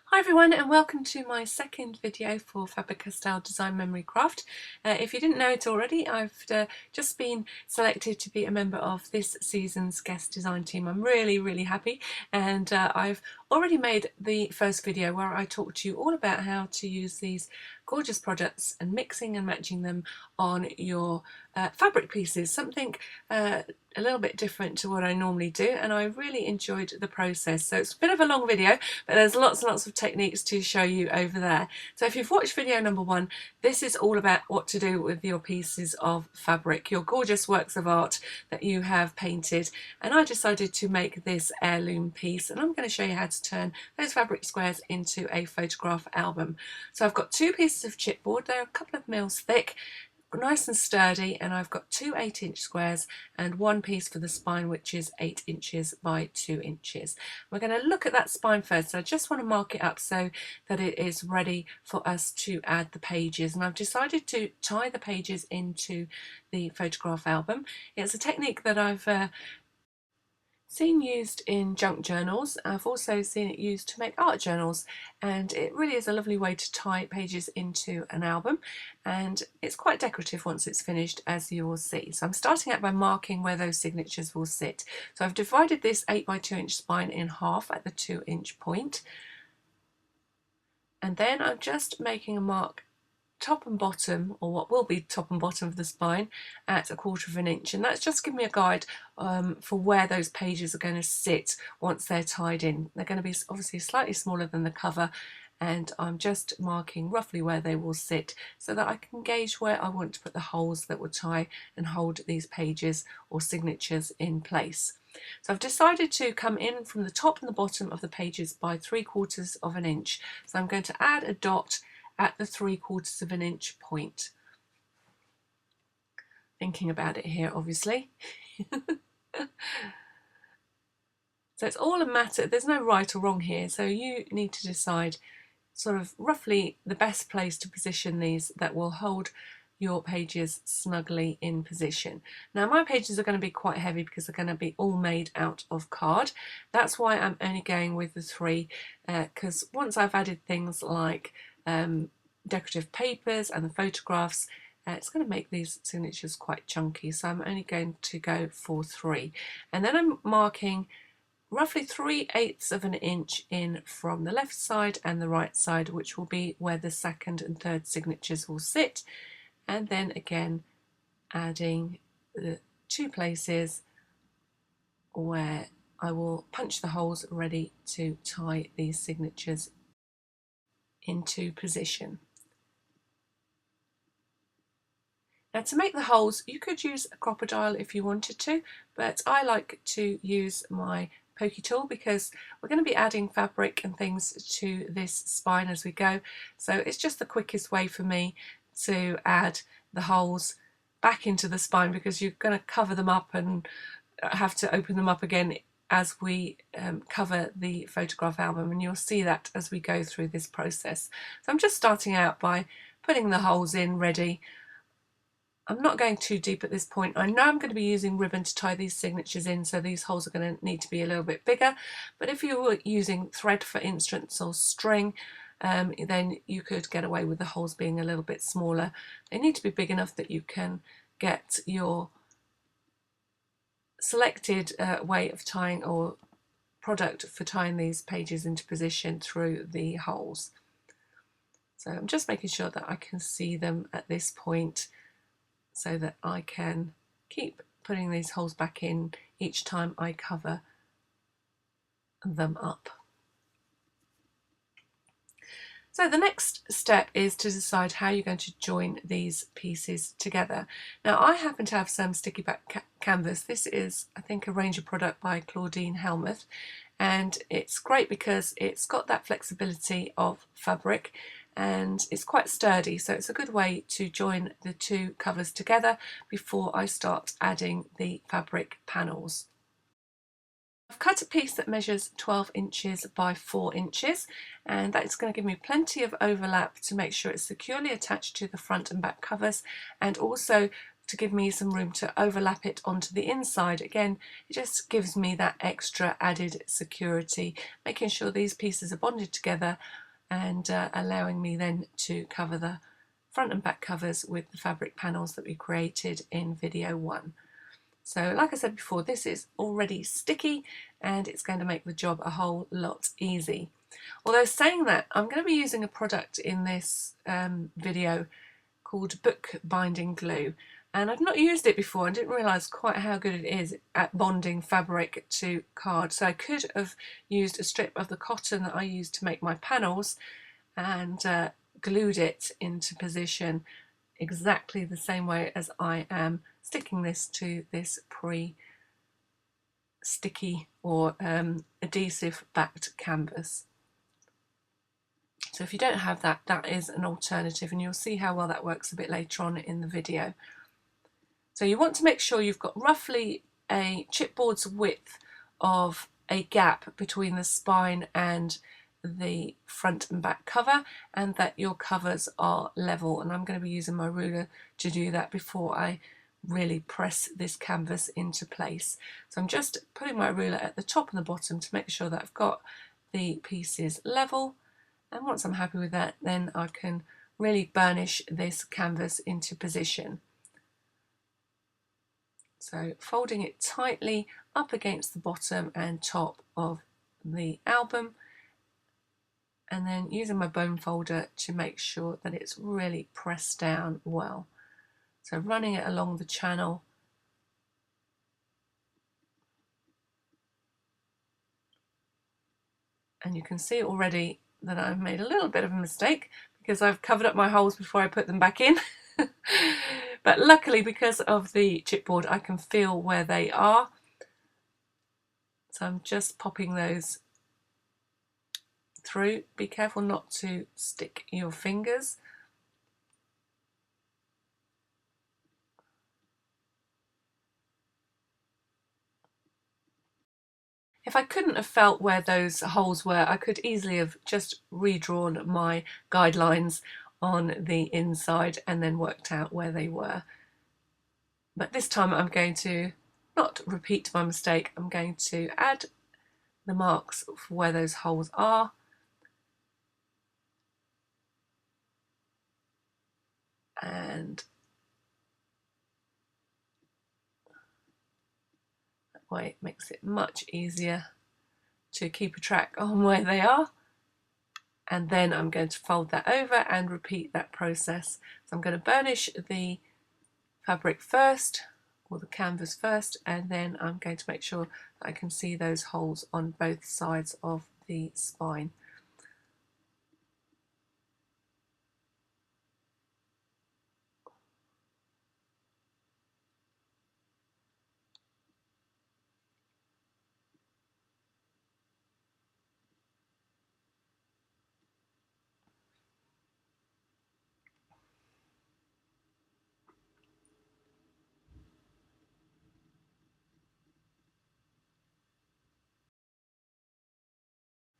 Hi everyone, and welcome to my second video for Faber-Castell Design Memory Craft. If you didn't know it already, I've just been selected to be a member of this season's guest design team. I'm really happy, and I've already made the first video where I talked to you all about how to use these gorgeous products and mixing and matching them on your fabric pieces, something a little bit different to what I normally do, and I really enjoyed the process. So it's a bit of a long video, but there's lots and lots of techniques to show you over there. So if you've watched video number one, this is all about what to do with your pieces of fabric, your gorgeous works of art that you have painted. And I decided to make this heirloom piece, and I'm going to show you how to turn those fabric squares into a photograph album. So I've got two pieces of chipboard, they're a couple of mils thick, nice and sturdy, and I've got two 8-inch squares and one piece for the spine, which is 8 inches by 2 inches. We're going to look at that spine first, so I just want to mark it up so that it is ready for us to add the pages. And I've decided to tie the pages into the photograph album. It's a technique that I've seen used in junk journals. I've also seen it used to make art journals, and it really is a lovely way to tie pages into an album, and it's quite decorative once it's finished, as you will see. So I'm starting out by marking where those signatures will sit. So I've divided this 8 by 2 inch spine in half at the 2-inch point, and then I'm just making a mark top and bottom, or what will be top and bottom of the spine, at 1/4 of an inch, and that's just giving me a guide for where those pages are going to sit once they're tied in. They're going to be obviously slightly smaller than the cover, and I'm just marking roughly where they will sit so that I can gauge where I want to put the holes that will tie and hold these pages or signatures in place. So I've decided to come in from the top and the bottom of the pages by 3/4 of an inch. So I'm going to add a dot at the 3/4 of an inch point. Thinking about it here, obviously. So it's all a matter, there's no right or wrong here, so you need to decide sort of roughly the best place to position these that will hold your pages snugly in position. Now my pages are going to be quite heavy because they're going to be all made out of card. That's why I'm only going with the 3, because once I've added things like decorative papers and the photographs, it's going to make these signatures quite chunky, so I'm only going to go for 3. And then I'm marking roughly 3/8 of an inch in from the left side and the right side, which will be where the second and third signatures will sit, and then again adding the 2 places where I will punch the holes ready to tie these signatures into position. Now to make the holes, you could use a crocodile if you wanted to, but I like to use my pokey tool because we're going to be adding fabric and things to this spine as we go, so it's just the quickest way for me to add the holes back into the spine, because you're going to cover them up and have to open them up again as we cover the photograph album, and you'll see that as we go through this process. So I'm just starting out by putting the holes in ready. I'm not going too deep at this point. I know I'm going to be using ribbon to tie these signatures in, so these holes are going to need to be a little bit bigger, but if you were using thread, for instance, or string, then you could get away with the holes being a little bit smaller. They need to be big enough that you can get your selected way of tying or product for tying these pages into position through the holes. So I'm just making sure that I can see them at this point, so that I can keep putting these holes back in each time I cover them up. So the next step is to decide how you're going to join these pieces together. Now I happen to have some sticky back canvas. This is, I think, a Ranger product by Claudine Helmuth, and it's great because it's got that flexibility of fabric and it's quite sturdy, so it's a good way to join the 2 covers together before I start adding the fabric panels. I've cut a piece that measures 12 inches by 4 inches, and that's going to give me plenty of overlap to make sure it's securely attached to the front and back covers, and also to give me some room to overlap it onto the inside. Again, it just gives me that extra added security, making sure these pieces are bonded together and allowing me then to cover the front and back covers with the fabric panels that we created in video 1. So like I said before, this is already sticky and it's going to make the job a whole lot easy. Although saying that, I'm going to be using a product in this video called Bookbinding Glue, and I've not used it before. I didn't realise quite how good it is at bonding fabric to card. So I could have used a strip of the cotton that I used to make my panels and glued it into position exactly the same way as I am sticking this to this pre-sticky or adhesive backed canvas. So if you don't have that, that is an alternative, and you'll see how well that works a bit later on in the video. So you want to make sure you've got roughly a chipboard's width of a gap between the spine and the front and back cover, and that your covers are level. And I'm going to be using my ruler to do that before I really press this canvas into place. So I'm just putting my ruler at the top and the bottom to make sure that I've got the pieces level. And once I'm happy with that, then I can really burnish this canvas into position. So folding it tightly up against the bottom and top of the album, and then using my bone folder to make sure that it's really pressed down well. So running it along the channel, and you can see already that I've made a little bit of a mistake because I've covered up my holes before I put them back in. But luckily, because of the chipboard, I can feel where they are. So I'm just popping those through. Be careful not to stick your fingers. If I couldn't have felt where those holes were, I could easily have just redrawn my guidelines on the inside and then worked out where they were. But this time I'm going to not repeat my mistake. I'm going to add the marks for where those holes are. And that way it makes it much easier to keep a track on where they are. And then I'm going to fold that over and repeat that process. So I'm going to burnish the fabric first, or the canvas first, and then I'm going to make sure that I can see those holes on both sides of the spine.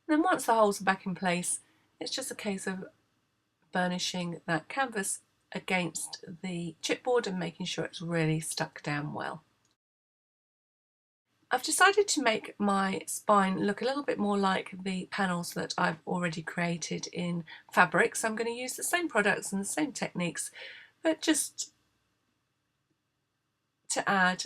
And then once the holes are back in place, it's just a case of burnishing that canvas against the chipboard and making sure it's really stuck down well. I've decided to make my spine look a little bit more like the panels that I've already created in fabric, so I'm going to use the same products and the same techniques, but just to add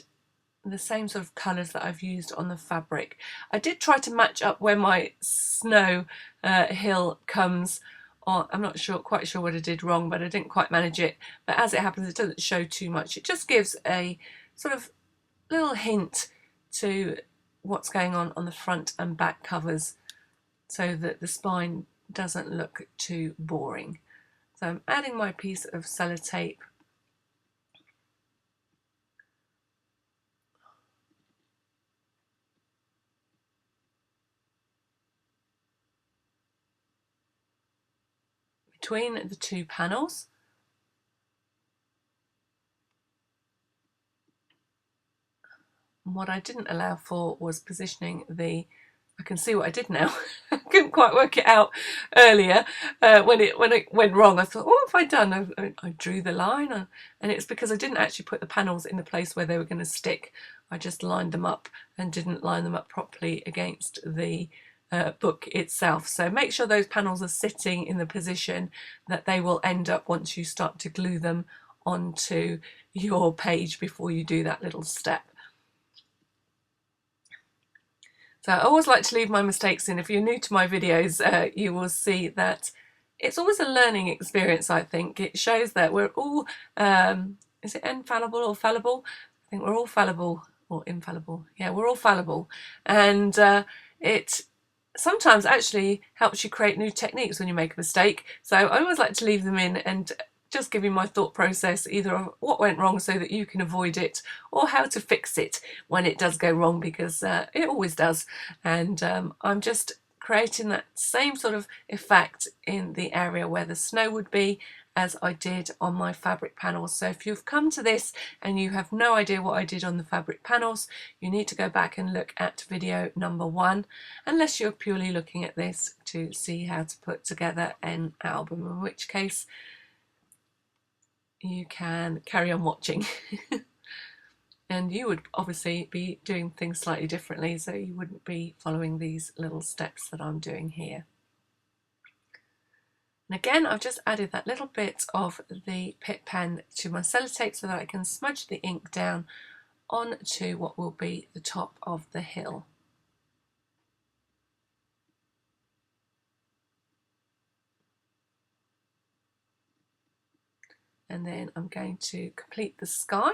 the same sort of colours that I've used on the fabric. I did try to match up where my snow hill comes on. I'm not quite sure what I did wrong, but I didn't quite manage it. But as it happens, it doesn't show too much. It just gives a sort of little hint to what's going on the front and back covers, so that the spine doesn't look too boring. So I'm adding my piece of sellotape between the two panels. And what I didn't allow for was positioning the I can see what I did now. I couldn't quite work it out earlier when it went wrong. I thought, what have I done? I drew the line, and it's because I didn't actually put the panels in the place where they were going to stick. I just lined them up and didn't line them up properly against the book itself. So make sure those panels are sitting in the position that they will end up once you start to glue them onto your page before you do that little step. So I always like to leave my mistakes in. If you're new to my videos, you will see that it's always a learning experience, I think. It shows that we're all, is it infallible or fallible? I think we're all fallible or infallible. Yeah, we're all fallible. And it sometimes actually helps you create new techniques when you make a mistake. So I always like to leave them in and just give you my thought process, either of what went wrong so that you can avoid it, or how to fix it when it does go wrong, because it always does. And I'm just creating that same sort of effect in the area where the snow would be as I did on my fabric panels. So if you've come to this and you have no idea what I did on the fabric panels, you need to go back and look at video number 1, unless you're purely looking at this to see how to put together an album, in which case you can carry on watching. And you would obviously be doing things slightly differently, so you wouldn't be following these little steps that I'm doing here. And again, I've just added that little bit of the Pitt pen to my sellotape so that I can smudge the ink down onto what will be the top of the hill. And then I'm going to complete the sky.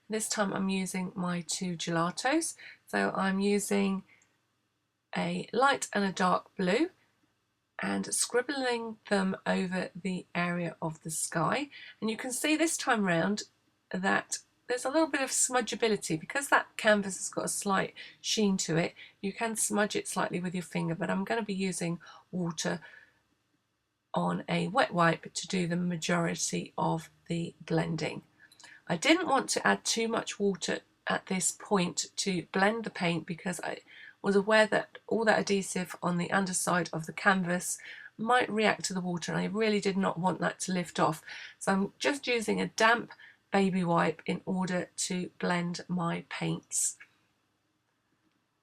This time I'm using my 2 gelatos. So I'm using a light and a dark blue and scribbling them over the area of the sky. And you can see this time round that there's a little bit of smudgeability because that canvas has got a slight sheen to it. You can smudge it slightly with your finger, but I'm going to be using water on a wet wipe to do the majority of the blending. I didn't want to add too much water at this point to blend the paint because I was aware that all that adhesive on the underside of the canvas might react to the water, and I really did not want that to lift off. So I'm just using a damp baby wipe in order to blend my paints.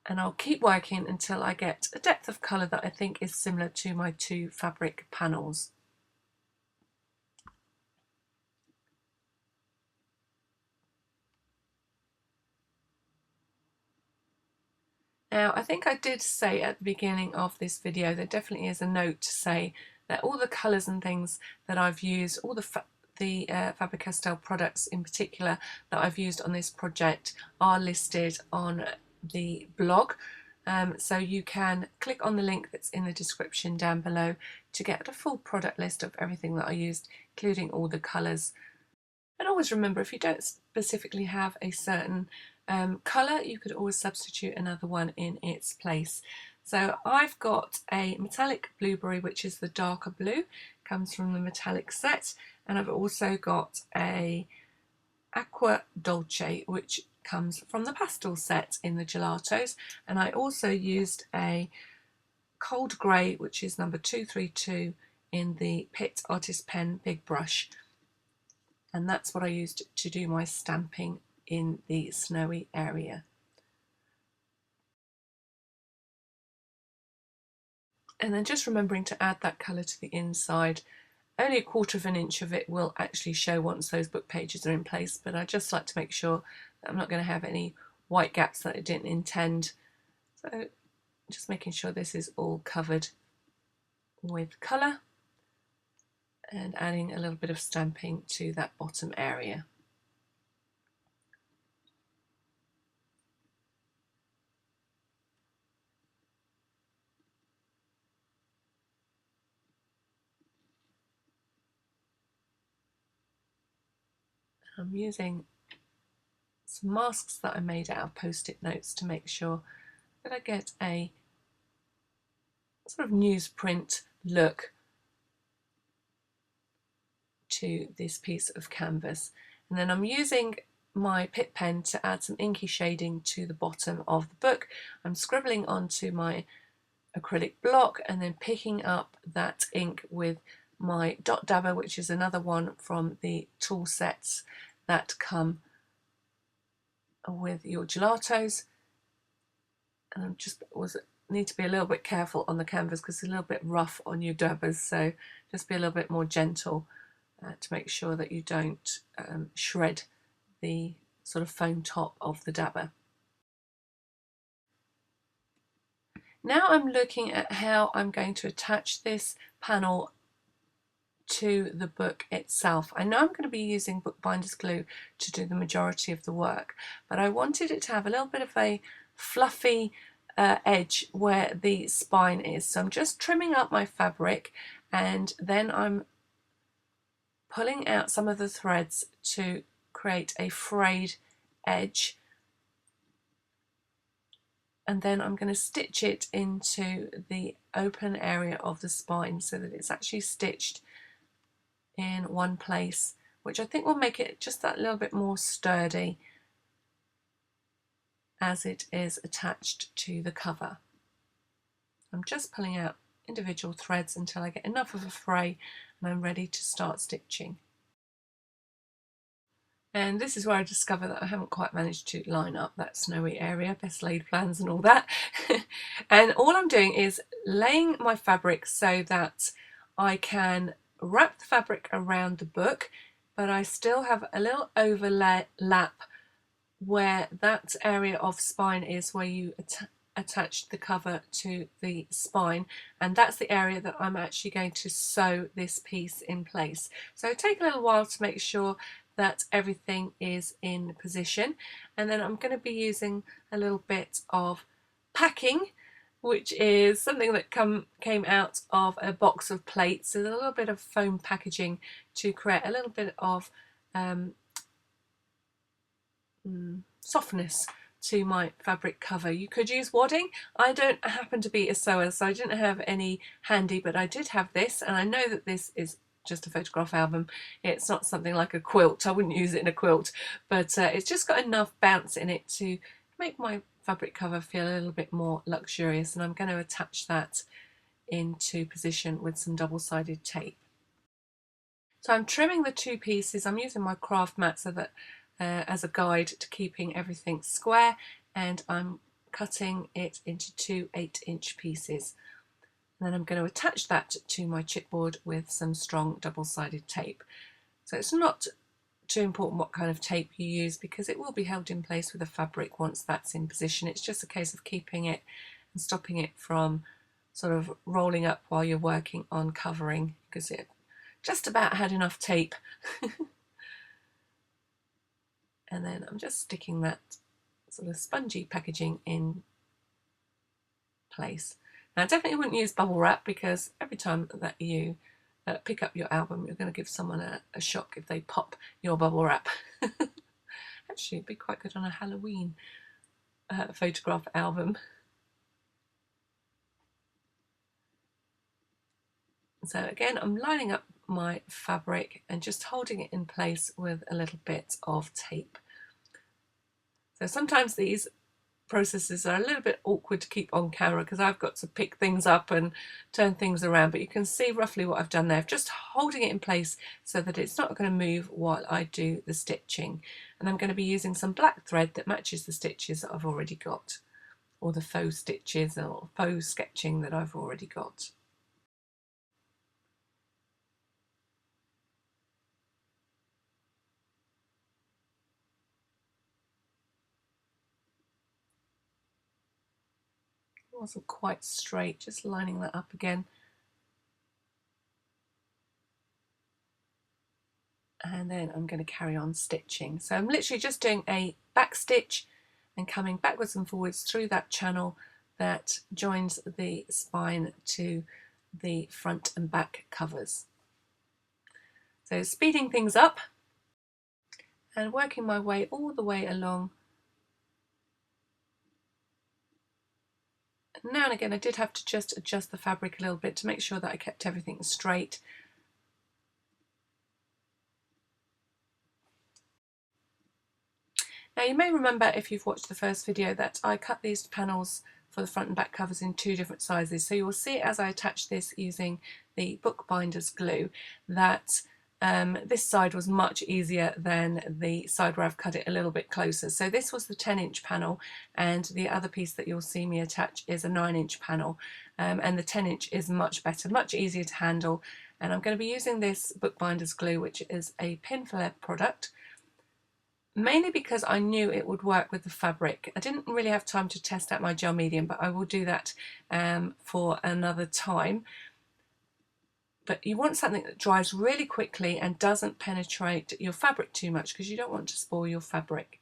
And I'll keep working until I get a depth of colour that I think is similar to my 2 fabric panels. Now, I think I did say at the beginning of this video, there definitely is a note to say that all the colours and things that I've used, all the Faber-Castell products in particular that I've used on this project are listed on the blog. So you can click on the link that's in the description down below to get a full product list of everything that I used, including all the colours. And always remember, if you don't specifically have a certain colour, you could always substitute another one in its place. So I've got a metallic blueberry, which is the darker blue, comes from the metallic set, and I've also got a aqua dolce, which comes from the pastel set in the gelatos, and I also used a cold grey, which is number 232 in the Pitt Artist Pen Big Brush, and that's what I used to do my stamping in the snowy area. And then just remembering to add that colour to the inside. Only 1/4 of an inch of it will actually show once those book pages are in place, but I just like to make sure that I'm not going to have any white gaps that I didn't intend. So just making sure this is all covered with colour and adding a little bit of stamping to that bottom area. I'm using some masks that I made out of post-it notes to make sure that I get a sort of newsprint look to this piece of canvas. And then I'm using my Pitt pen to add some inky shading to the bottom of the book. I'm scribbling onto my acrylic block and then picking up that ink with my dot dabber, which is another one from the tool sets that come with your gelatos. And I'm just need to be a little bit careful on the canvas because it's a little bit rough on your dabbers, so just be a little bit more gentle to make sure that you don't shred the sort of foam top of the dabber. Now I'm looking at how I'm going to attach this panel to the book itself. I know I'm going to be using Bookbinding Glue to do the majority of the work, but I wanted it to have a little bit of a fluffy edge where the spine is. So I'm just trimming up my fabric and then I'm pulling out some of the threads to create a frayed edge, and then I'm going to stitch it into the open area of the spine so that it's actually stitched in one place, which I think will make it just that little bit more sturdy as it is attached to the cover. I'm just pulling out individual threads until I get enough of a fray and I'm ready to start stitching. And this is where I discover that I haven't quite managed to line up that snowy area, best laid plans and all that. And all I'm doing is laying my fabric so that I can wrap the fabric around the book, but I still have a little overlap where that area of spine is where you attach the cover to the spine, and that's the area that I'm actually going to sew this piece in place. So take a little while to make sure that everything is in position, and then I'm going to be using a little bit of packing, which is something that came out of a box of plates. So a little bit of foam packaging to create a little bit of softness to my fabric cover. You could use wadding. I don't happen to be a sewer, so I didn't have any handy, but I did have this, and I know that this is just a photograph album. It's not something like a quilt. I wouldn't use it in a quilt, but it's just got enough bounce in it to make my fabric cover feel a little bit more luxurious, and I'm going to attach that into position with some double-sided tape. So I'm trimming the two pieces. I'm using my craft mat so that as a guide to keeping everything square, and I'm cutting it into two 8-inch pieces. And then I'm going to attach that to my chipboard with some strong double-sided tape. So it's not too important what kind of tape you use because it will be held in place with the fabric once that's in position. It's just a case of keeping it and stopping it from sort of rolling up while you're working on covering, because it just about had enough tape. And then I'm just sticking that sort of spongy packaging in place. Now I definitely wouldn't use bubble wrap because every time that you pick up your album you're going to give someone a shock if they pop your bubble wrap. Actually it'd be quite good on a Halloween photograph album. So again I'm lining up my fabric and just holding it in place with a little bit of tape. So sometimes these processes are a little bit awkward to keep on camera because I've got to pick things up and turn things around, but you can see roughly what I've done there, just holding it in place so that it's not going to move while I do the stitching. And I'm going to be using some black thread that matches the stitches that I've already got, or the faux stitches or faux sketching that I've already got. It wasn't quite straight, just lining that up again. And then I'm going to carry on stitching. So I'm literally just doing a back stitch and coming backwards and forwards through that channel that joins the spine to the front and back covers. So speeding things up and working my way all the way along. Now and again I did have to just adjust the fabric a little bit to make sure that I kept everything straight. Now you may remember if you've watched the first video that I cut these panels for the front and back covers in 2 different sizes. So you will see as I attach this using the Bookbinder's glue that this side was much easier than the side where I've cut it a little bit closer. So this was the 10-inch panel, and the other piece that you'll see me attach is a 9-inch panel, and the 10-inch is much better, much easier to handle. And I'm going to be using this Bookbinder's glue, which is a pin for lead product, mainly because I knew it would work with the fabric. I didn't really have time to test out my gel medium, but I will do that for another time. But you want something that dries really quickly and doesn't penetrate your fabric too much, because you don't want to spoil your fabric.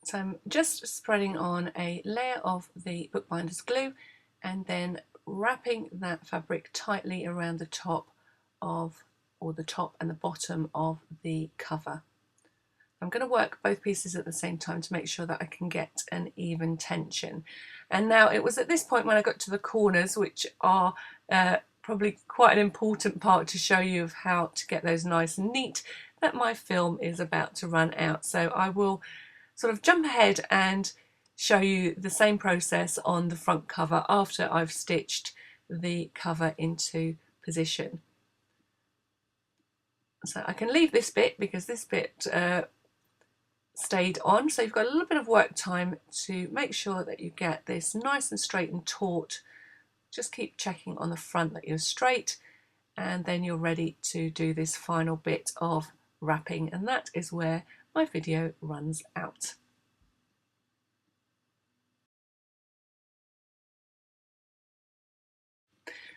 So I'm just spreading on a layer of the Bookbinder's glue and then wrapping that fabric tightly around the top of, or the top and the bottom of the cover. I'm going to work both pieces at the same time to make sure that I can get an even tension. And now it was at this point when I got to the corners, which are probably quite an important part to show you of how to get those nice and neat, that my film is about to run out. So I will sort of jump ahead and show you the same process on the front cover after I've stitched the cover into position. So I can leave this bit because this bit stayed on, so you've got a little bit of work time to make sure that you get this nice and straight and taut. Just keep checking on the front that you're straight, and then you're ready to do this final bit of wrapping, and that is where my video runs out.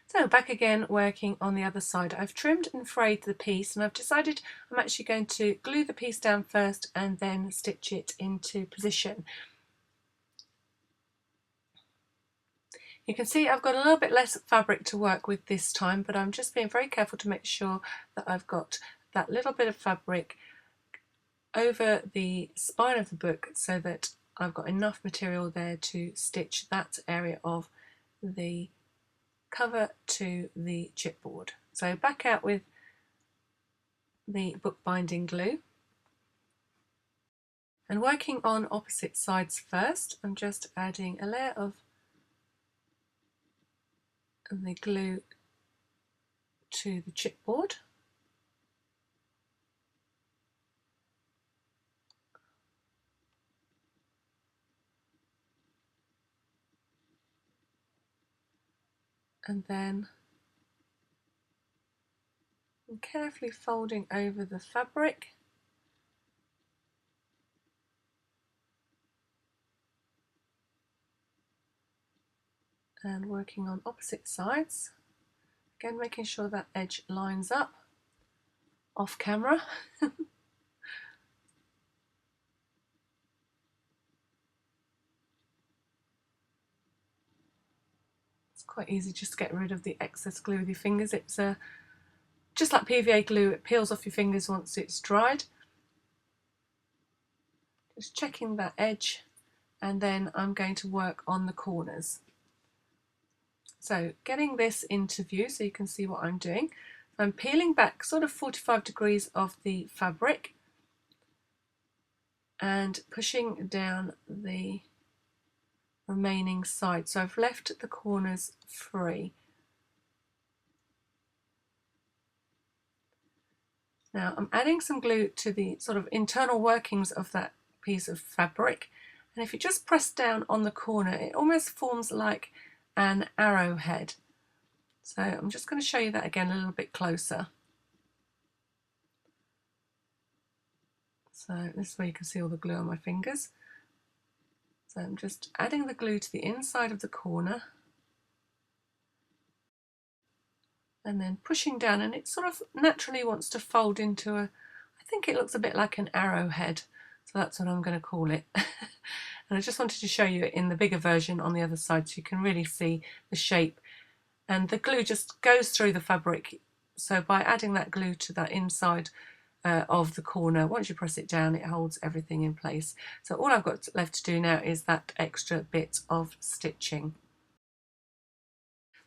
So back again working on the other side. I've trimmed and frayed the piece, and I've decided I'm actually going to glue the piece down first and then stitch it into position. You can see I've got a little bit less fabric to work with this time, but I'm just being very careful to make sure that I've got that little bit of fabric over the spine of the book so that I've got enough material there to stitch that area of the cover to the chipboard. So back out with the Bookbinding glue. And working on opposite sides first, I'm just adding a layer of the glue to the chipboard. And then I'm carefully folding over the fabric and working on opposite sides. Again, making sure that edge lines up off camera. It's quite easy just to get rid of the excess glue with your fingers. It's just like PVA glue, it peels off your fingers once it's dried. Just checking that edge, and then I'm going to work on the corners. So getting this into view so you can see what I'm doing. I'm peeling back sort of 45 degrees of the fabric and pushing down the remaining side. So I've left the corners free. Now I'm adding some glue to the sort of internal workings of that piece of fabric, and if you just press down on the corner, it almost forms like an arrowhead. So I'm just going to show you that again a little bit closer. So this is where you can see all the glue on my fingers. So I'm just adding the glue to the inside of the corner and then pushing down, and it sort of naturally wants to fold into a, I think it looks a bit like an arrowhead, so that's what I'm going to call it. And I just wanted to show you it in the bigger version on the other side so you can really see the shape. And the glue just goes through the fabric, so by adding that glue to that inside of the corner, once you press it down, it holds everything in place. So all I've got left to do now is that extra bit of stitching.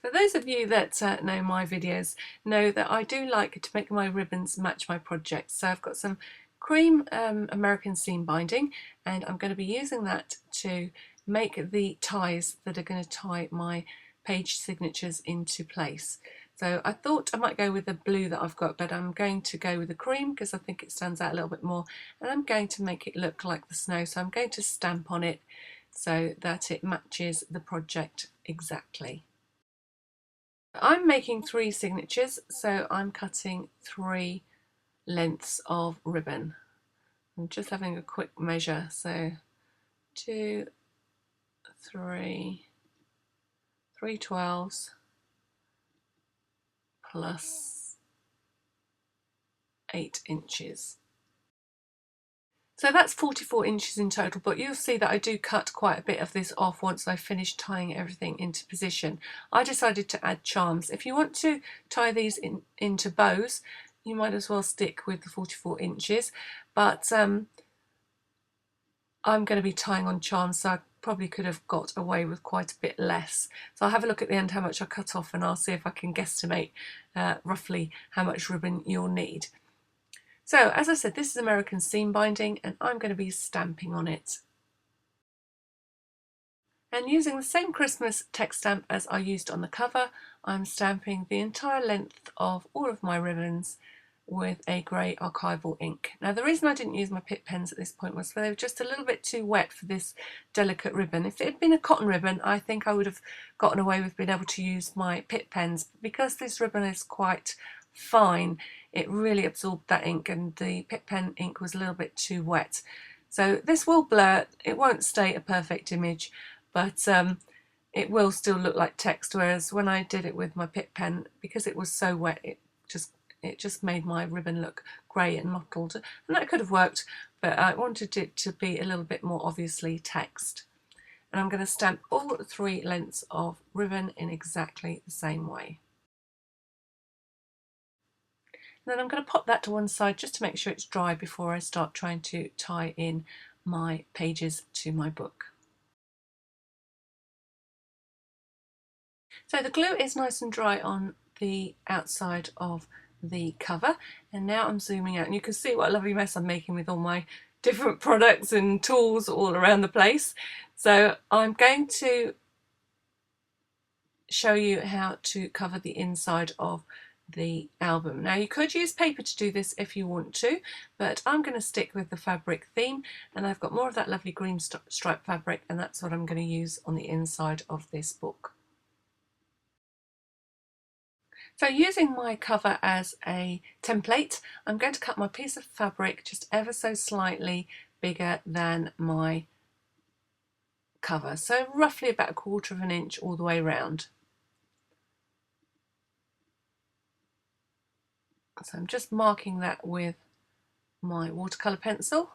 For those of you that know my videos know that I do like to make my ribbons match my projects. So I've got some cream American seam binding, and I'm going to be using that to make the ties that are going to tie my page signatures into place. So I thought I might go with the blue that I've got, but I'm going to go with the cream because I think it stands out a little bit more, and I'm going to make it look like the snow. So I'm going to stamp on it so that it matches the project exactly. I'm making 3 signatures, so I'm cutting 3 lengths of ribbon. I'm just having a quick measure, so 2, 3, 3 12s plus 8 inches. So that's 44 inches in total, but you'll see that I do cut quite a bit of this off once I finish tying everything into position. I decided to add charms. If you want to tie these into bows, you might as well stick with the 44 inches, but I'm going to be tying on charms, so I probably could have got away with quite a bit less. So I'll have a look at the end how much I cut off, and I'll see if I can guesstimate roughly how much ribbon you'll need. So as I said, this is American seam binding, and I'm going to be stamping on it. And using the same Christmas text stamp as I used on the cover, I'm stamping the entire length of all of my ribbons with a grey archival ink. Now the reason I didn't use my Pitt pens at this point was they were just a little bit too wet for this delicate ribbon. If it had been a cotton ribbon, I think I would have gotten away with being able to use my Pitt pens. But because this ribbon is quite fine, it really absorbed that ink, and the Pitt pen ink was a little bit too wet. So this will blur, it won't stay a perfect image, but it will still look like text, whereas when I did it with my Pitt pen, because it was so wet, it just made my ribbon look grey and mottled, and that could have worked, but I wanted it to be a little bit more obviously text. And I'm going to stamp all 3 lengths of ribbon in exactly the same way. And then I'm going to pop that to one side just to make sure it's dry before I start trying to tie in my pages to my book. So the glue is nice and dry on the outside of the cover, and now I'm zooming out and you can see what a lovely mess I'm making with all my different products and tools all around the place. So I'm going to show you how to cover the inside of the album. Now you could use paper to do this if you want to, but I'm going to stick with the fabric theme, and I've got more of that lovely green stripe fabric, and that's what I'm going to use on the inside of this book. So using my cover as a template, I'm going to cut my piece of fabric just ever so slightly bigger than my cover, so roughly about 1/4 inch all the way around. So I'm just marking that with my watercolour pencil,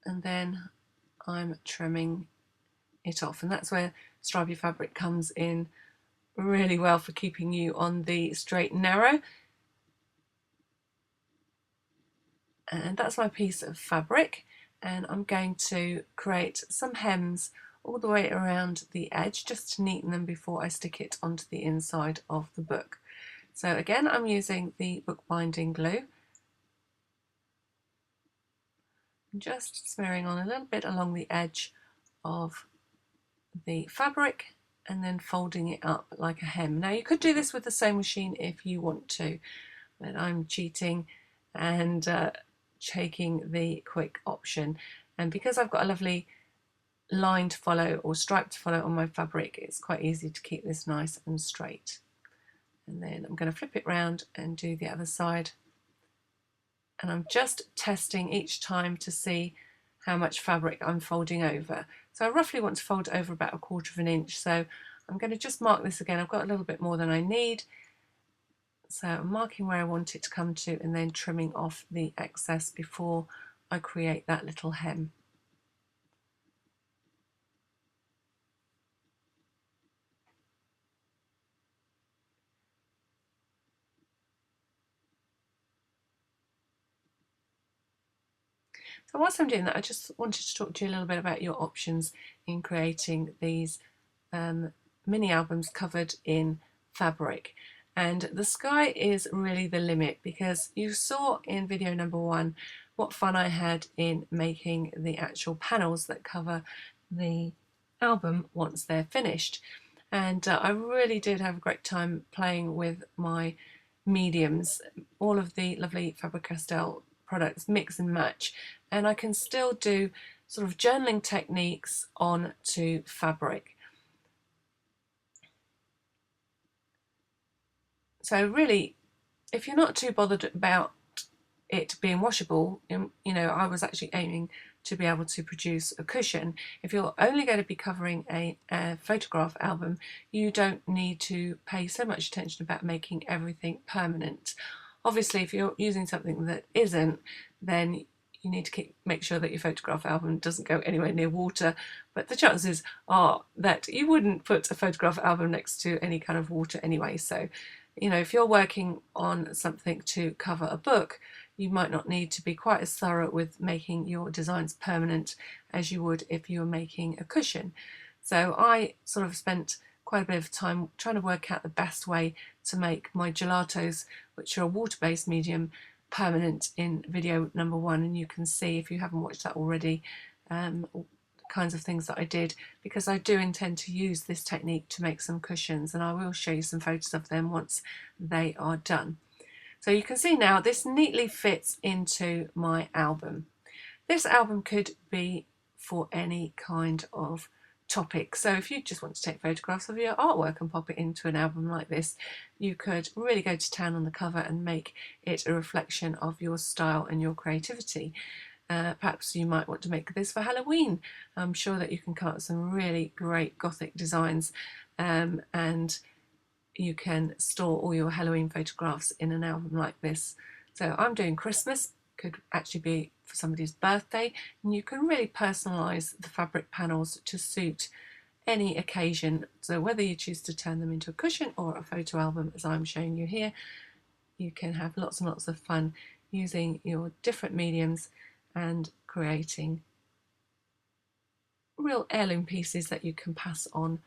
and then I'm trimming it off, and that's where stripy fabric comes in really well for keeping you on the straight and narrow. And that's my piece of fabric, and I'm going to create some hems all the way around the edge just to neaten them before I stick it onto the inside of the book. So again, I'm using the Bookbinding Glue. I'm just smearing on a little bit along the edge of the fabric and then folding it up like a hem. Now you could do this with the sewing machine if you want to, but I'm cheating and taking the quick option. And because I've got a lovely line to follow or stripe to follow on my fabric, it's quite easy to keep this nice and straight. And then I'm going to flip it round and do the other side, and I'm just testing each time to see how much fabric I'm folding over. So I roughly want to fold over about 1/4 inch, so I'm going to just mark this again. I've got a little bit more than I need, so I'm marking where I want it to come to and then trimming off the excess before I create that little hem. So whilst I'm doing that, I just wanted to talk to you a little bit about your options in creating these mini albums covered in fabric. And the sky is really the limit, because you saw in video number 1 what fun I had in making the actual panels that cover the album once they're finished. And I really did have a great time playing with my mediums, all of the lovely Faber-Castell products, mix and match, and I can still do sort of journaling techniques onto fabric. So really, if you're not too bothered about it being washable, you know, I was actually aiming to be able to produce a cushion. If you're only going to be covering a photograph album, you don't need to pay so much attention about making everything permanent. Obviously, if you're using something that isn't, then you need to make sure that your photograph album doesn't go anywhere near water, but the chances are that you wouldn't put a photograph album next to any kind of water anyway. So, you know, if you're working on something to cover a book, you might not need to be quite as thorough with making your designs permanent as you would if you were making a cushion. So I sort of spent quite a bit of time trying to work out the best way to make my gelatos, which are a water-based medium, permanent in video number 1, and you can see, if you haven't watched that already, kinds of things that I did, because I do intend to use this technique to make some cushions, and I will show you some photos of them once they are done. So you can see now this neatly fits into my album. This album could be for any kind of topic. So if you just want to take photographs of your artwork and pop it into an album like this, you could really go to town on the cover and make it a reflection of your style and your creativity. Perhaps you might want to make this for Halloween. I'm sure that you can come up with some really great gothic designs, and you can store all your Halloween photographs in an album like this. So I'm doing Christmas, could actually be for somebody's birthday, and you can really personalise the fabric panels to suit any occasion. So whether you choose to turn them into a cushion or a photo album, as I'm showing you here, you can have lots and lots of fun using your different mediums and creating real heirloom pieces that you can pass on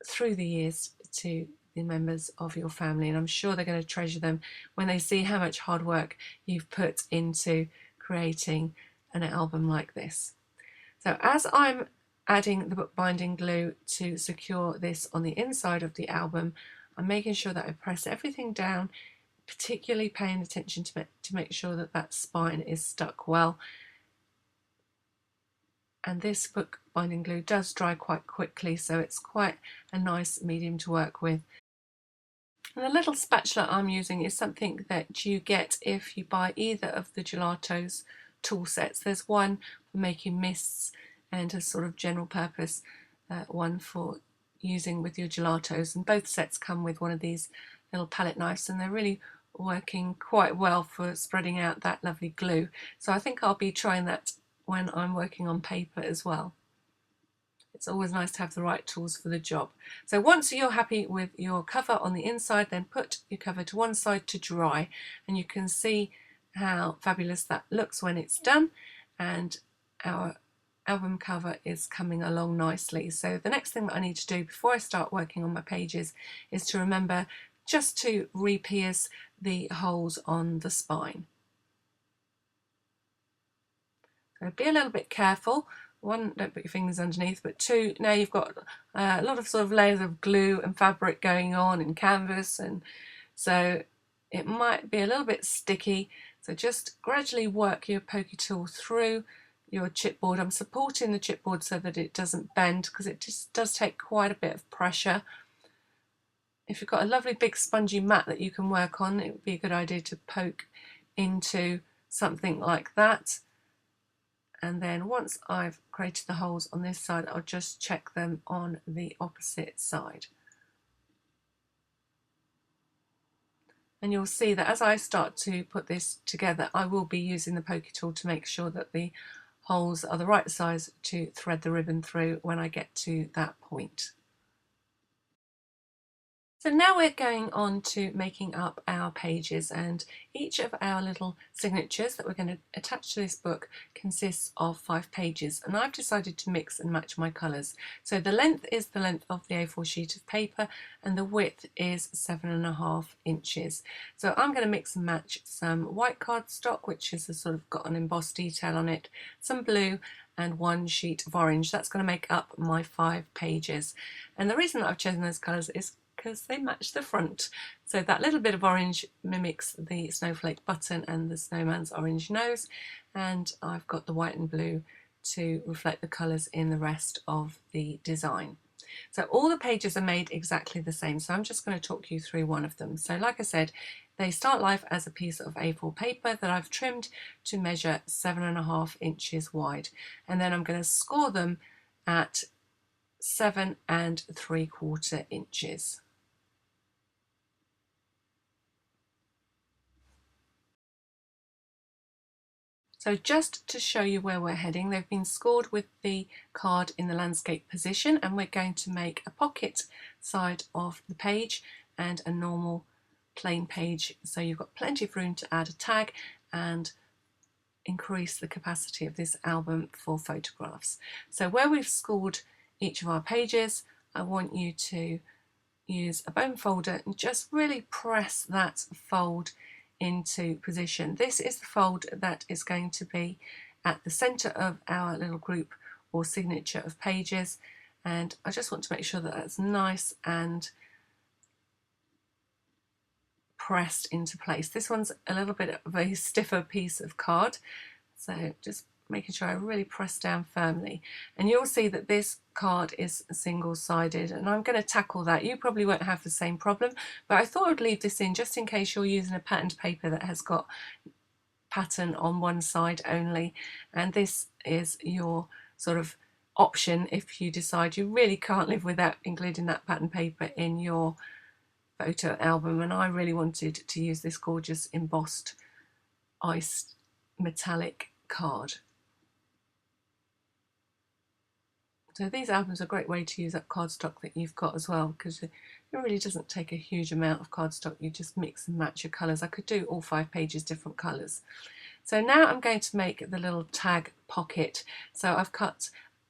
through the years to the members of your family, and I'm sure they're going to treasure them when they see how much hard work you've put into creating an album like this. So as I'm adding the bookbinding glue to secure this on the inside of the album, I'm making sure that I press everything down, particularly paying attention to make sure that that spine is stuck well. And this bookbinding glue does dry quite quickly, so it's quite a nice medium to work with. And the little spatula I'm using is something that you get if you buy either of the Gelatos tool sets. There's one for making mists and a sort of general purpose one for using with your gelatos, and both sets come with one of these little palette knives, and they're really working quite well for spreading out that lovely glue. So I think I'll be trying that when I'm working on paper as well. It's always nice to have the right tools for the job. So once you're happy with your cover on the inside, then put your cover to one side to dry, and you can see how fabulous that looks when it's done, and our album cover is coming along nicely. So the next thing that I need to do before I start working on my pages is to remember just to re-pierce the holes on the spine. So be a little bit careful. 1, don't put your fingers underneath, but 2, now you've got a lot of sort of layers of glue and fabric going on in canvas, and so it might be a little bit sticky. So just gradually work your pokey tool through your chipboard. I'm supporting the chipboard so that it doesn't bend, because it just does take quite a bit of pressure. If you've got a lovely big spongy mat that you can work on, it would be a good idea to poke into something like that. And then once I've created the holes on this side, I'll just check them on the opposite side. And you'll see that as I start to put this together, I will be using the pokey tool to make sure that the holes are the right size to thread the ribbon through when I get to that point. So now we're going on to making up our pages, and each of our little signatures that we're going to attach to this book consists of 5 pages, and I've decided to mix and match my colours. So the length is the length of the A4 sheet of paper and the width is 7.5 inches. So I'm going to mix and match some white cardstock, which is a sort of got an embossed detail on it, some blue and 1 sheet of orange. That's going to make up my 5 pages. And the reason that I've chosen those colours is because they match the front. So that little bit of orange mimics the snowflake button and the snowman's orange nose, and I've got the white and blue to reflect the colours in the rest of the design. So all the pages are made exactly the same, so I'm just going to talk you through one of them. So like I said, they start life as a piece of A4 paper that I've trimmed to measure 7.5 inches wide, and then I'm going to score them at 7.75 inches. So just to show you where we're heading, they've been scored with the card in the landscape position, and we're going to make a pocket side of the page and a normal plain page, so you've got plenty of room to add a tag and increase the capacity of this album for photographs. So where we've scored each of our pages, I want you to use a bone folder and just really press that fold into position. This is the fold that is going to be at the center of our little group or signature of pages, and I just want to make sure that that's nice and pressed into place. This one's a little bit of a stiffer piece of card, so just making sure I really press down firmly. And you'll see that this card is single-sided, and I'm going to tackle that. You probably won't have the same problem, but I thought I'd leave this in just in case you're using a patterned paper that has got pattern on one side only, and this is your sort of option if you decide you really can't live without including that pattern paper in your photo album. And I really wanted to use this gorgeous embossed ice metallic card. So these albums are a great way to use up cardstock that you've got as well, because it really doesn't take a huge amount of cardstock. You just mix and match your colours. I could do all 5 pages different colours. So now I'm going to make the little tag pocket. So I've cut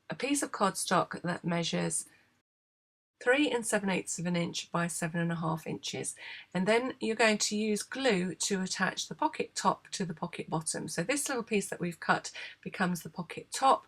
a piece of cardstock that measures 3 7/8 of an inch by 7.5 inches, and then you're going to use glue to attach the pocket top to the pocket bottom. So this little piece that we've cut becomes the pocket top,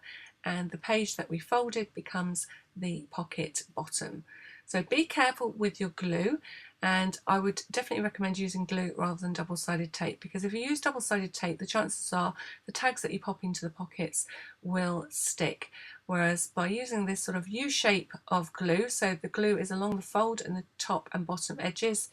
and the page that we folded becomes the pocket bottom. So be careful with your glue, and I would definitely recommend using glue rather than double-sided tape, because if you use double-sided tape, the chances are the tags that you pop into the pockets will stick. Whereas by using this sort of U shape of glue, so the glue is along the fold and the top and bottom edges,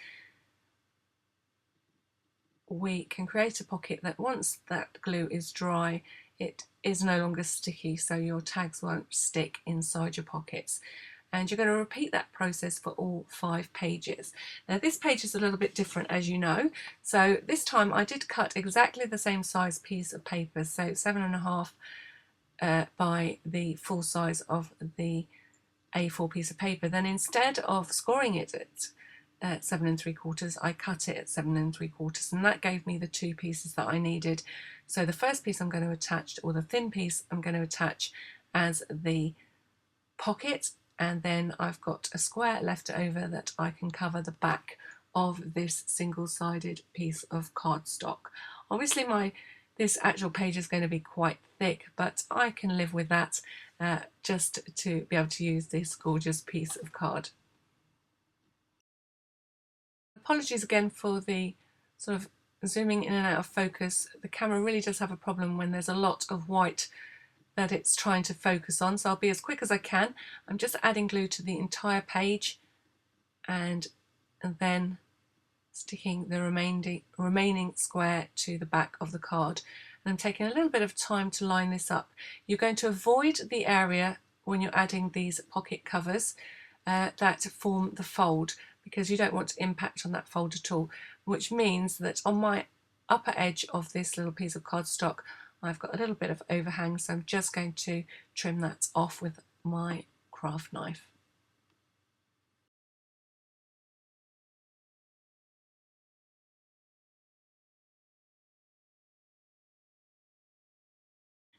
we can create a pocket that once that glue is dry, it is no longer sticky, so your tags won't stick inside your pockets. And you're going to repeat that process for all 5 pages. Now this page is a little bit different, as you know, so this time I did cut exactly the same size piece of paper, so 7.5 by the full size of the A4 piece of paper. Then instead of scoring it at 7.75, I cut it at 7.75, and that gave me the 2 pieces that I needed. So the first piece I'm going to attach, or the thin piece I'm going to attach as the pocket, and then I've got a square left over that I can cover the back of this single-sided piece of cardstock. Obviously this actual page is going to be quite thick, but I can live with that just to be able to use this gorgeous piece of card. Apologies again for the sort of zooming in and out of focus. The camera really does have a problem when there's a lot of white that it's trying to focus on, so I'll be as quick as I can. I'm just adding glue to the entire page and then sticking the remaining square to the back of the card. And I'm taking a little bit of time to line this up. You're going to avoid the area when you're adding these pocket covers that form the fold, because you don't want to impact on that fold at all, which means that on my upper edge of this little piece of cardstock I've got a little bit of overhang, so I'm just going to trim that off with my craft knife.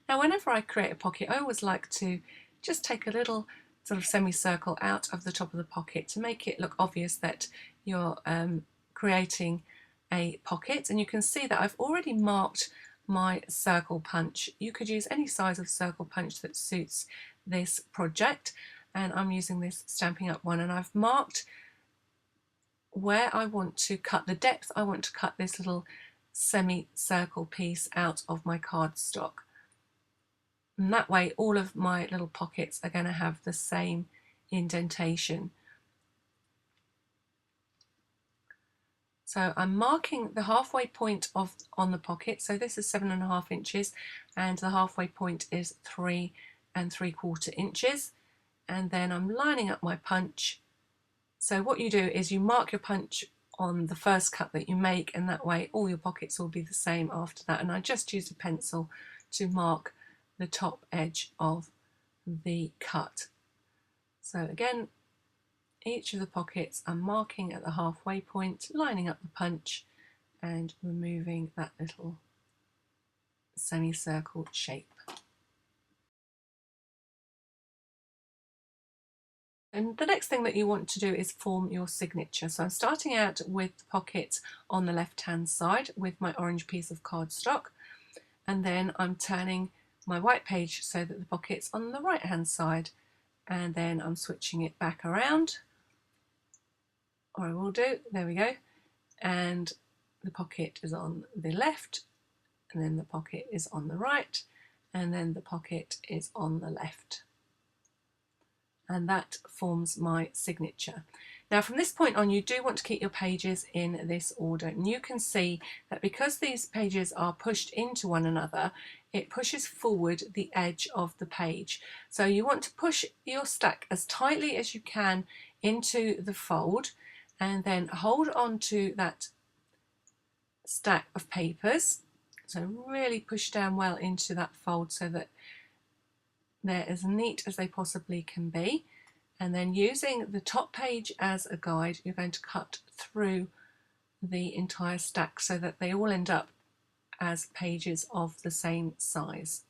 Now whenever I create a pocket, I always like to just take a little sort of semicircle out of the top of the pocket to make it look obvious that you're creating a pocket. And you can see that I've already marked my circle punch. You could use any size of circle punch that suits this project, and I'm using this Stampin' Up one, and I've marked where I want to cut the depth. I want to cut this little semicircle piece out of my cardstock, and that way all of my little pockets are going to have the same indentation. So I'm marking the halfway point on the pocket. So this is 7.5 inches and the halfway point is 3 3/4 inches. And then I'm lining up my punch. So what you do is you mark your punch on the first cut that you make, and that way all your pockets will be the same after that. And I just used a pencil to mark the top edge of the cut. So again, each of the pockets I'm marking at the halfway point, lining up the punch and removing that little semicircle shape. And the next thing that you want to do is form your signature. So I'm starting out with the pocket on the left hand side with my orange piece of cardstock, and then I'm turning my white page so that the pocket's on the right hand side, and then I'm switching it back around, or I will do, there we go, and the pocket is on the left, and then the pocket is on the right, and then the pocket is on the left. And that forms my signature. Now from this point on, you do want to keep your pages in this order, and you can see that because these pages are pushed into one another, it pushes forward the edge of the page. So you want to push your stack as tightly as you can into the fold, and then hold on to that stack of papers. So really push down well into that fold so that they're as neat as they possibly can be, and then using the top page as a guide, you're going to cut through the entire stack so that they all end up as pages of the same size.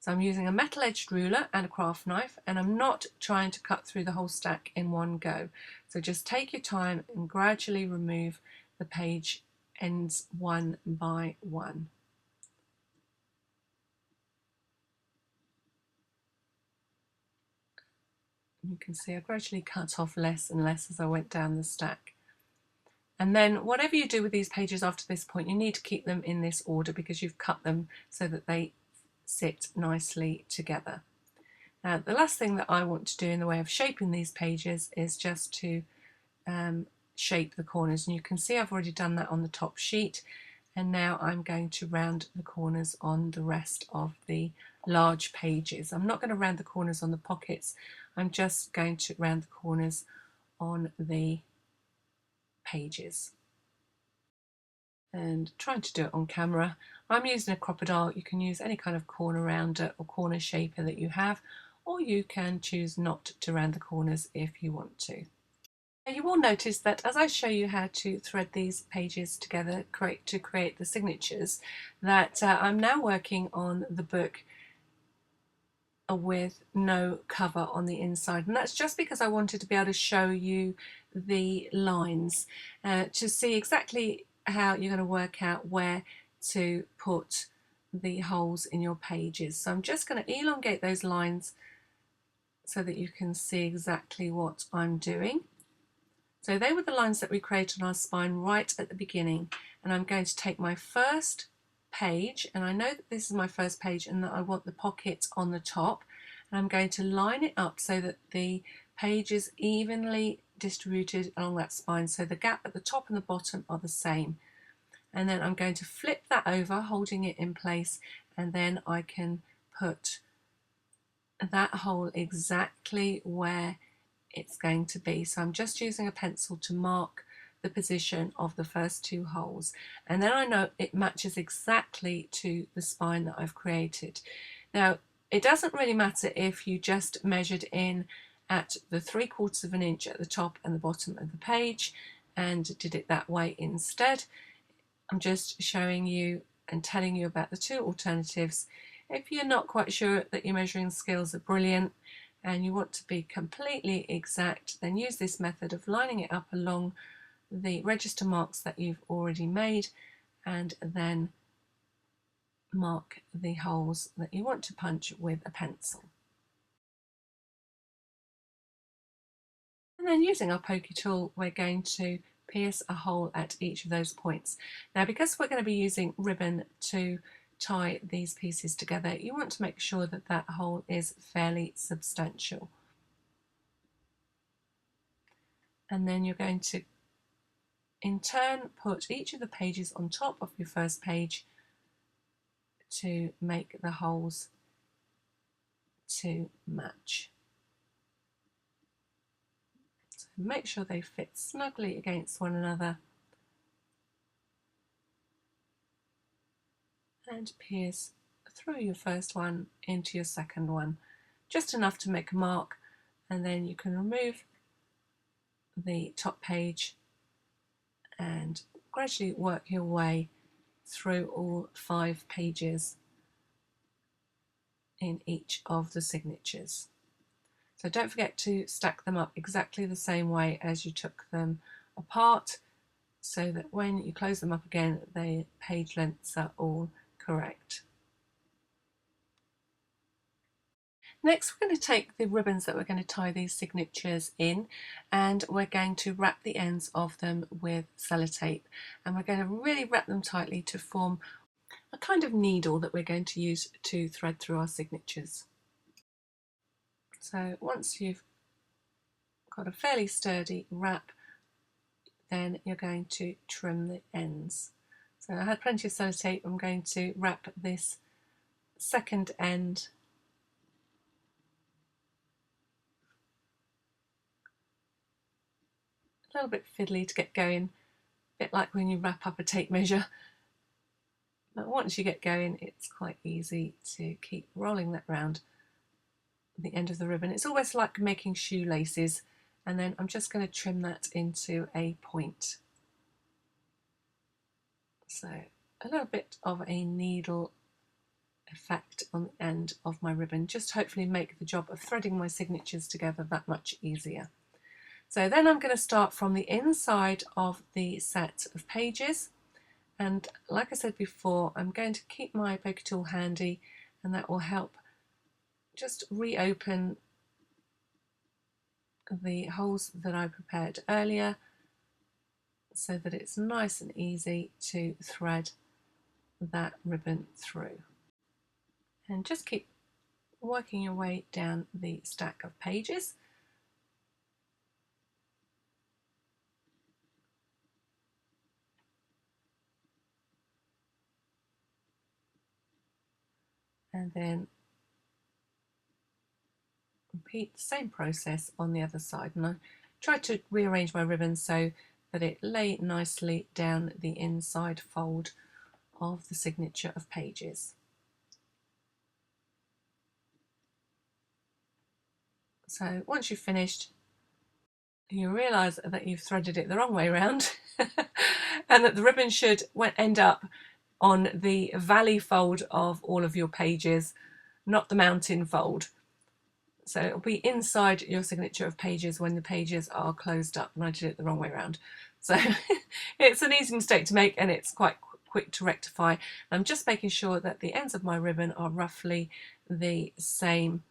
So I'm using a metal edged ruler and a craft knife, and I'm not trying to cut through the whole stack in one go. So just take your time and gradually remove the page ends one by one. You can see I gradually cut off less and less as I went down the stack. And then whatever you do with these pages after this point, you need to keep them in this order because you've cut them so that they sit nicely together. Now the last thing that I want to do in the way of shaping these pages is just to shape the corners, and you can see I've already done that on the top sheet, and now I'm going to round the corners on the rest of the large pages. I'm not going to round the corners on the pockets, I'm just going to round the corners on the pages. And trying to do it on camera, I'm using a crocodile. You can use any kind of corner rounder or corner shaper that you have, or you can choose not to round the corners if you want to. You will notice that as I show you how to thread these pages together to create the signatures, that I'm now working on the book with no cover on the inside, and that's just because I wanted to be able to show you the lines to see exactly how you're going to work out where to put the holes in your pages. So I'm just going to elongate those lines so that you can see exactly what I'm doing. So they were the lines that we created on our spine right at the beginning, and I'm going to take my first page, and I know that this is my first page and that I want the pocket on the top, and I'm going to line it up so that the page is evenly distributed along that spine, so the gap at the top and the bottom are the same. And then I'm going to flip that over, holding it in place, and then I can put that hole exactly where it's going to be. So I'm just using a pencil to mark the position of the first two holes, and then I know it matches exactly to the spine that I've created. Now it doesn't really matter if you just measured in at the 3/4 of an inch at the top and the bottom of the page and did it that way instead. I'm just showing you and telling you about the two alternatives If you're not quite sure that your measuring skills are brilliant and you want to be completely exact, then use this method of lining it up along the register marks that you've already made, and then mark the holes that you want to punch with a pencil. And then using our pokey tool, we're going to pierce a hole at each of those points. Now, because we're going to be using ribbon to tie these pieces together, you want to make sure that that hole is fairly substantial. And then you're going to, in turn, put each of the pages on top of your first page to make the holes to match. So make sure they fit snugly against one another and pierce through your first one into your second one, just enough to make a mark, and then you can remove the top page and gradually work your way through all 5 pages in each of the signatures. So don't forget to stack them up exactly the same way as you took them apart, so that when you close them up again, the page lengths are all correct. Next, we're going to take the ribbons that we're going to tie these signatures in, and we're going to wrap the ends of them with sellotape, and we're going to really wrap them tightly to form a kind of needle that we're going to use to thread through our signatures. So once you've got a fairly sturdy wrap, then you're going to trim the ends. So I had plenty of sellotape. I'm going to wrap this second end a little bit fiddly to get going, a bit like when you wrap up a tape measure. But once you get going, it's quite easy to keep rolling that round the end of the ribbon. It's almost like making shoelaces, and then I'm just going to trim that into a point. So a little bit of a needle effect on the end of my ribbon, just hopefully make the job of threading my signatures together that much easier. So then I'm going to start from the inside of the set of pages, and like I said before, I'm going to keep my poker tool handy, and that will help just reopen the holes that I prepared earlier so that it's nice and easy to thread that ribbon through. And just keep working your way down the stack of pages. And then repeat the same process on the other side. And I tried to rearrange my ribbon so that it lay nicely down the inside fold of the signature of pages. So once you've finished, you realise that you've threaded it the wrong way around and that the ribbon should end up on the valley fold of all of your pages, not the mountain fold. So it'll be inside your signature of pages when the pages are closed up, and I did it the wrong way around. So it's an easy mistake to make, and it's quite quick to rectify. I'm just making sure that the ends of my ribbon are roughly the same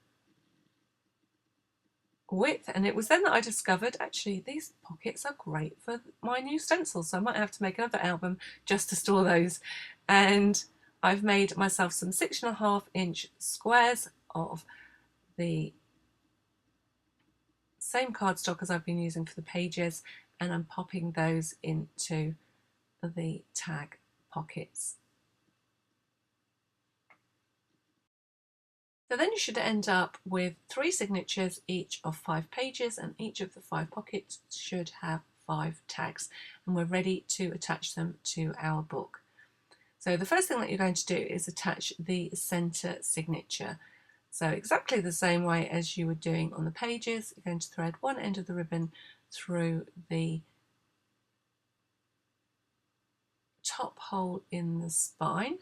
width, and it was then that I discovered actually these pockets are great for my new stencils, so I might have to make another album just to store those. And I've made myself some 6.5-inch squares of the same cardstock as I've been using for the pages, and I'm popping those into the tag pockets. So then you should end up with 3 signatures, each of 5 pages, and each of the 5 pockets should have 5 tags, and we're ready to attach them to our book. So the first thing that you're going to do is attach the center signature. So exactly the same way as you were doing on the pages, you're going to thread one end of the ribbon through the top hole in the spine,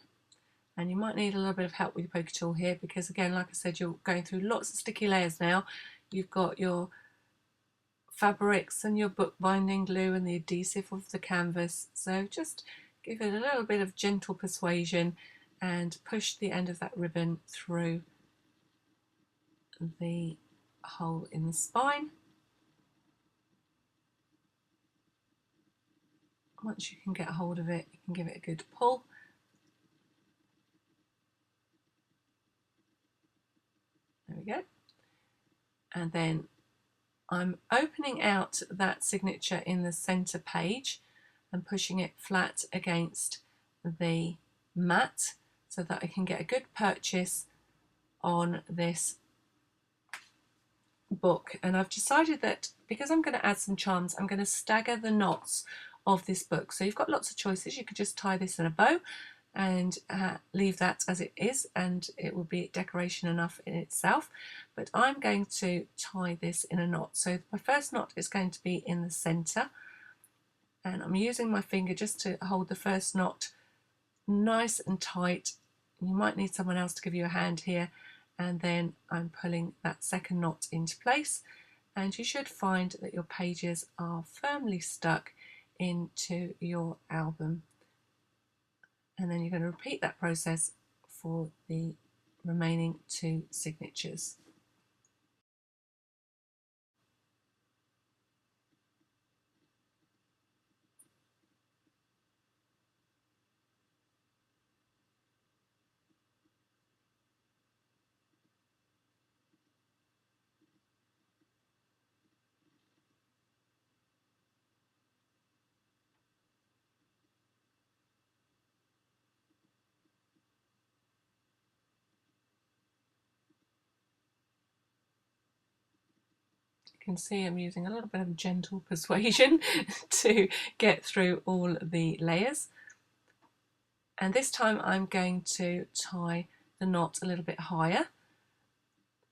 And you might need a little bit of help with your poker tool here because, again, like I said, you're going through lots of sticky layers now. You've got your fabrics and your bookbinding glue and the adhesive of the canvas. So just give it a little bit of gentle persuasion and push the end of that ribbon through the hole in the spine. Once you can get hold of it, you can give it a good pull. There we go. And then I'm opening out that signature in the center page and pushing it flat against the mat so that I can get a good purchase on this book. And I've decided that because I'm going to add some charms, I'm going to stagger the knots of this book. So you've got lots of choices. You could just tie this in a bow and leave that as it is, and it will be decoration enough in itself. But I'm going to tie this in a knot. So my first knot is going to be in the center, and I'm using my finger just to hold the first knot nice and tight. You might need someone else to give you a hand here, and then I'm pulling that second knot into place, and you should find that your pages are firmly stuck into your album. And then you're going to repeat that process for the remaining 2 signatures. You can see I'm using a little bit of gentle persuasion to get through all the layers. And this time I'm going to tie the knot a little bit higher,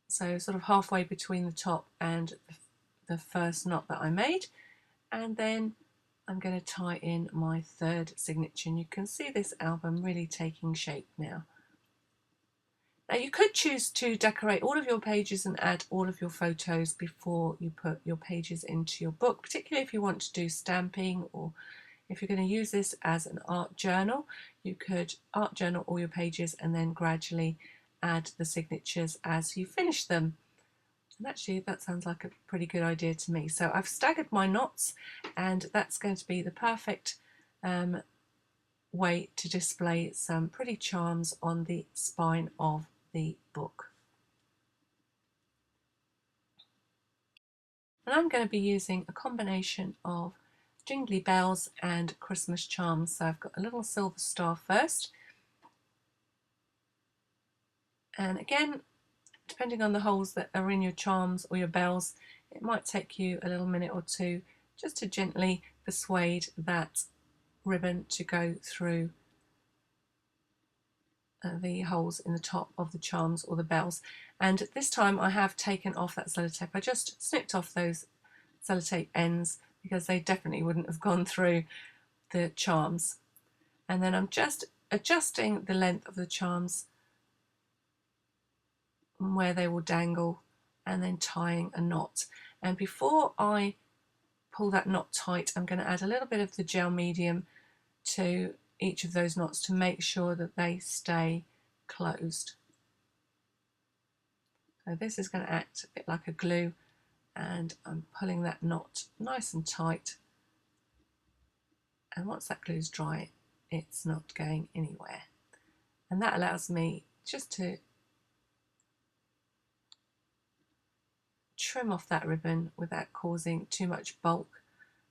so sort of halfway between the top and the first knot that I made, and then I'm going to tie in my 3rd signature, and you can see this album really taking shape now. Now you could choose to decorate all of your pages and add all of your photos before you put your pages into your book, particularly if you want to do stamping, or if you're going to use this as an art journal, you could art journal all your pages and then gradually add the signatures as you finish them. And actually that sounds like a pretty good idea to me. So I've staggered my knots, and that's going to be the perfect way to display some pretty charms on the spine of the book. And I'm going to be using a combination of jingly bells and Christmas charms. So I've got a little silver star first, and again, depending on the holes that are in your charms or your bells, it might take you a little minute or two just to gently persuade that ribbon to go through the holes in the top of the charms or the bells. And this time I have taken off that sellotape. I just snipped off those sellotape ends because they definitely wouldn't have gone through the charms. And then I'm just adjusting the length of the charms where they will dangle, and then tying a knot. And before I pull that knot tight, I'm going to add a little bit of the gel medium to each of those knots to make sure that they stay closed. So this is going to act a bit like a glue, and I'm pulling that knot nice and tight, and once that glue is dry, it's not going anywhere. And that allows me just to trim off that ribbon without causing too much bulk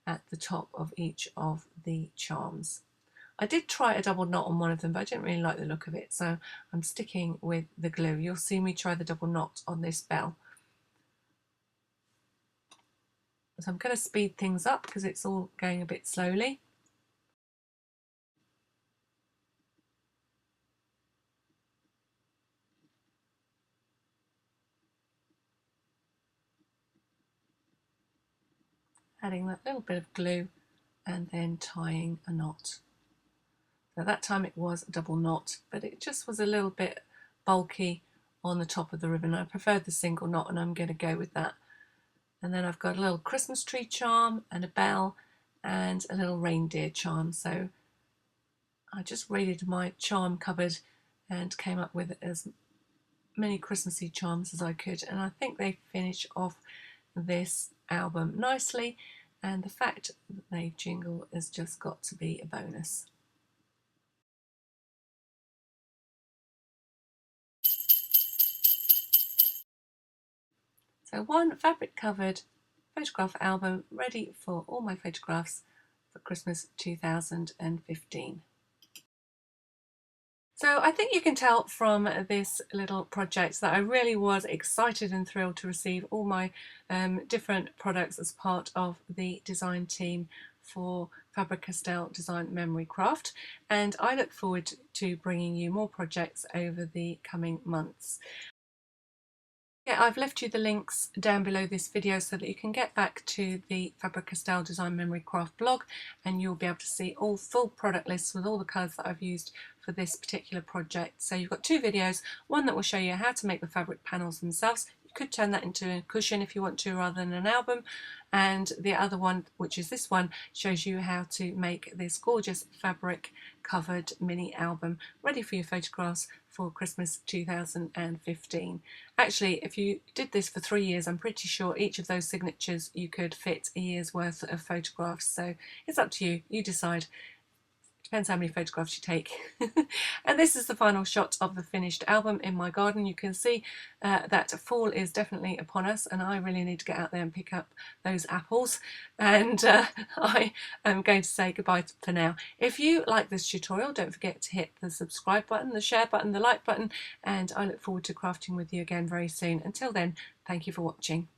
at the top of each of the charms. I did try a double knot on one of them, but I didn't really like the look of it, so I'm sticking with the glue. You'll see me try the double knot on this bell. So I'm going to speed things up because it's all going a bit slowly. Adding that little bit of glue and then tying a knot. At that time it was a double knot, but it just was a little bit bulky on the top of the ribbon. I preferred the single knot, and I'm going to go with that. And then I've got a little Christmas tree charm and a bell and a little reindeer charm. So I just raided my charm cupboard and came up with as many Christmassy charms as I could, and I think they finish off this album nicely, and the fact that they jingle has just got to be a bonus. So one fabric covered photograph album ready for all my photographs for Christmas 2015. So I think you can tell from this little project that I really was excited and thrilled to receive all my different products as part of the design team for Faber-Castell Design Memory Craft, and I look forward to bringing you more projects over the coming months. Yeah, I've left you the links down below this video so that you can get back to the Faber-Castell Design Memory Craft blog, and you'll be able to see all full product lists with all the colours that I've used for this particular project. So you've got two videos, one that will show you how to make the fabric panels themselves. You could turn that into a cushion if you want to rather than an album, and the other one, which is this one, shows you how to make this gorgeous fabric covered mini album ready for your photographs for Christmas 2015. Actually, if you did this for 3 years, I'm pretty sure each of those signatures you could fit a year's worth of photographs. So it's up to you, you decide. Depends how many photographs you take. And this is the final shot of the finished album in my garden. You can see that fall is definitely upon us, and I really need to get out there and pick up those apples. And I am going to say goodbye for now. If you like this tutorial, don't forget to hit the subscribe button, the share button, the like button, and I look forward to crafting with you again very soon. Until then, thank you for watching.